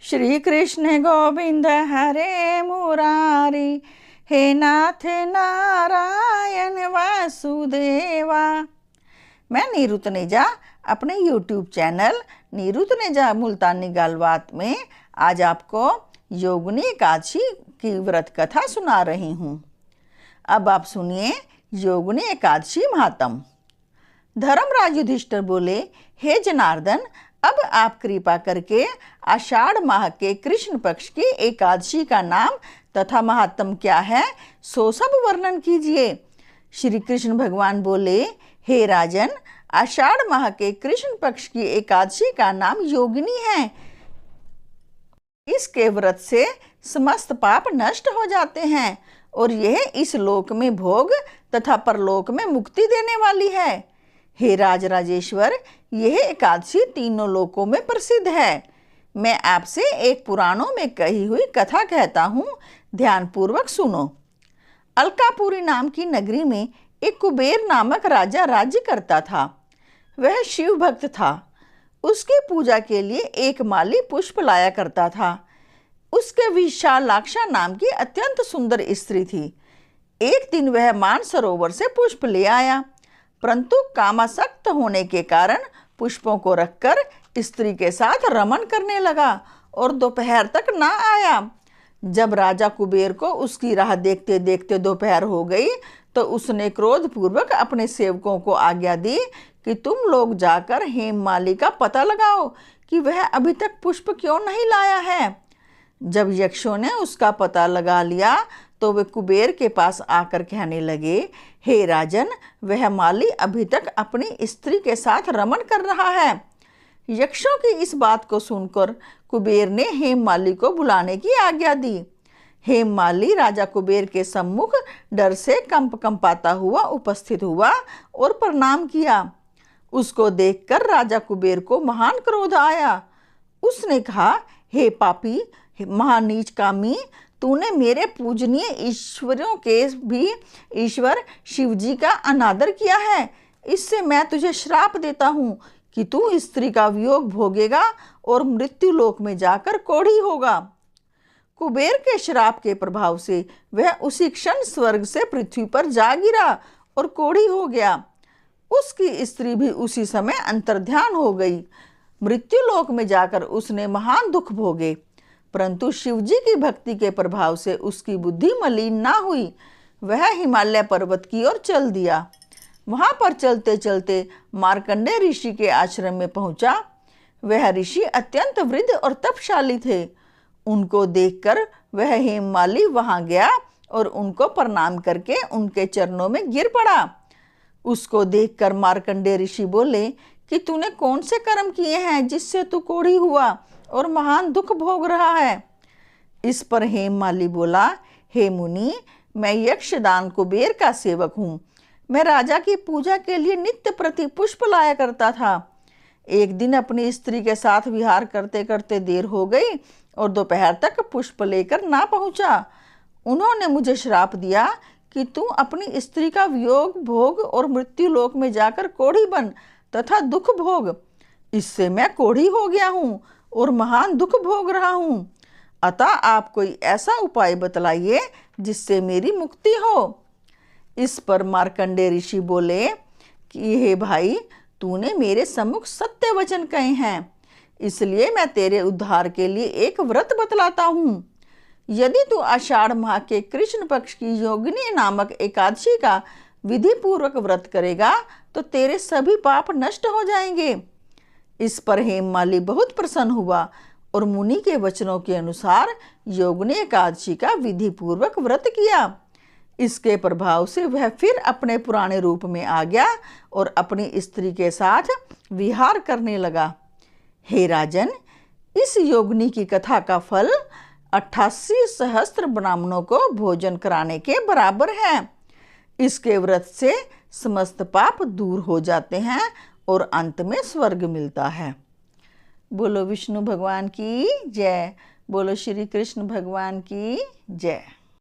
श्री कृष्ण गोविंद हरे मुरारी, हे नाथ नारायण वासुदेवा। मैं नीरू तनेजा अपने YouTube channel Neeru Taneja मुल्तानी गालवात में आज आपको योगिनी एकादशी की व्रत कथा सुना रही हूँ। अब आप सुनिए योगिनी एकादशी महात्म। धर्मराज युधिष्ठिर बोले, हे जनार्दन, अब आप कृपा करके आषाढ़ माह के कृष्ण पक्ष की एकादशी का नाम तथा महात्म क्या है सो सब वर्णन कीजिए। श्री कृष्ण भगवान बोले, हे राजन, आषाढ़ माह के कृष्ण पक्ष की एकादशी का नाम योगिनी है। इसके व्रत से समस्त पाप नष्ट हो जाते हैं और यह इस लोक में भोग तथा परलोक में मुक्ति देने वाली है। हे राजराजेश्वर, यह एकादशी तीनों लोकों में प्रसिद्ध है। मैं आपसे एक पुराणों में कही हुई कथा कहता हूँ, ध्यानपूर्वक सुनो। अलकापुरी नाम की नगरी में एक कुबेर नामक राजा राज्य करता था। वह शिव भक्त था। उसकी पूजा के लिए एक माली पुष्प लाया करता था। उसके विशालाक्षा नाम की अत्यंत सुंदर स्त्री थी। एक दिन वह मानसरोवर से पुष्प ले आया, परंतु कामासक्त होने के कारण पुष्पों को रखकर स्त्री के साथ रमन करने लगा और दोपहर तक ना आया। जब राजा कुबेर को उसकी राह देखते देखते दोपहर हो गई तो उसने क्रोधपूर्वक अपने सेवकों को आज्ञा दी कि तुम लोग जाकर हेममाली का पता लगाओ कि वह अभी तक पुष्प क्यों नहीं लाया है। जब यक्षों ने उसका पता लगा लिया तो वे कुबेर के पास आकर कहने लगे, हे राजन, वह माली अभी तक अपनी स्त्री के साथ रमन कर रहा है। यक्षों की इस बात को सुनकर कुबेर ने हेममाली को बुलाने की आज्ञा दी। हेममाली राजा कुबेर के सम्मुख डर से कंपाता हुआ उपस्थित हुआ और प्रणाम किया। उसको देखकर राजा कुबेर को महान क्रोध आया। उसने कहा, हे पापी, महानीच कामी, तूने मेरे पूजनीय ईश्वरों के भी ईश्वर शिव जी का अनादर किया है। इससे मैं तुझे श्राप देता हूँ कि तू स्त्री का वियोग भोगेगा और मृत्यु लोक में जाकर कोढ़ी होगा। कुबेर के श्राप के प्रभाव से वह उसी क्षण स्वर्ग से पृथ्वी पर जा गिरा और कोढ़ी हो गया। उसकी स्त्री भी उसी समय अंतर्ध्यान हो गई। मृत्यु लोक में जाकर उसने महान दुख भोगे, परंतु शिवजी की भक्ति के प्रभाव से उसकी बुद्धि मलिन ना हुई। वह हिमालय पर्वत की ओर चल दिया। वहां पर चलते चलते मार्कंडेय ऋषि के आश्रम में पहुंचा। वह ऋषि अत्यंत वृद्ध और तपशाली थे। उनको देखकर वह हेममाली वहां गया और उनको प्रणाम करके उनके चरणों में गिर पड़ा। उसको देखकर मार्कंडेय ऋषि बोले कि तूने कौन से कर्म किए हैं जिससे तू कोढ़ी हुआ और महान दुख भोग रहा है। इस पर हेममाली बोला, हे मुनि, मैं यक्षदान कुबेर का सेवक हूँ। मैं राजा की पूजा के लिए नित्य प्रति पुष्प लाया करता था। एक दिन अपनी स्त्री के साथ विहार करते करते देर हो गई और दोपहर तक पुष्प लेकर ना पहुँचा। उन्होंने मुझे श्राप दिया कि तू अपनी स्त्री का वियोग भोग और मृत्यु लोक में जाकर कोढ़ी बन तथा दुख भोग। इससे मैं कोढ़ी हो गया हूँ और महान दुख भोग रहा हूँ। अतः आप कोई ऐसा उपाय बतलाइए जिससे मेरी मुक्ति हो। इस पर मार्कंडेय ऋषि बोले कि हे भाई, तूने मेरे सम्मुख सत्य वचन कहे हैं, इसलिए मैं तेरे उद्धार के लिए एक व्रत बतलाता हूँ। यदि तू आषाढ़ माह के कृष्ण पक्ष की योगिनी नामक एकादशी का विधि पूर्वक व्रत करेगा तो तेरे सभी पाप नष्ट हो जाएंगे। इस पर हेममाली बहुत प्रसन्न हुआ और मुनि के वचनों के अनुसार योगिनी एकादशी का विधि पूर्वक व्रत किया। इसके प्रभाव से वह फिर अपने पुराने रूप में आ गया और अपनी स्त्री के साथ विहार करने लगा। हे राजन, इस योगिनी की कथा का फल 88 सहस्त्र ब्राह्मणों को भोजन कराने के बराबर है। इसके व्रत से समस्त पाप दूर हो जाते हैं और अंत में स्वर्ग मिलता है। बोलो विष्णु भगवान की जय। बोलो श्री कृष्ण भगवान की जय।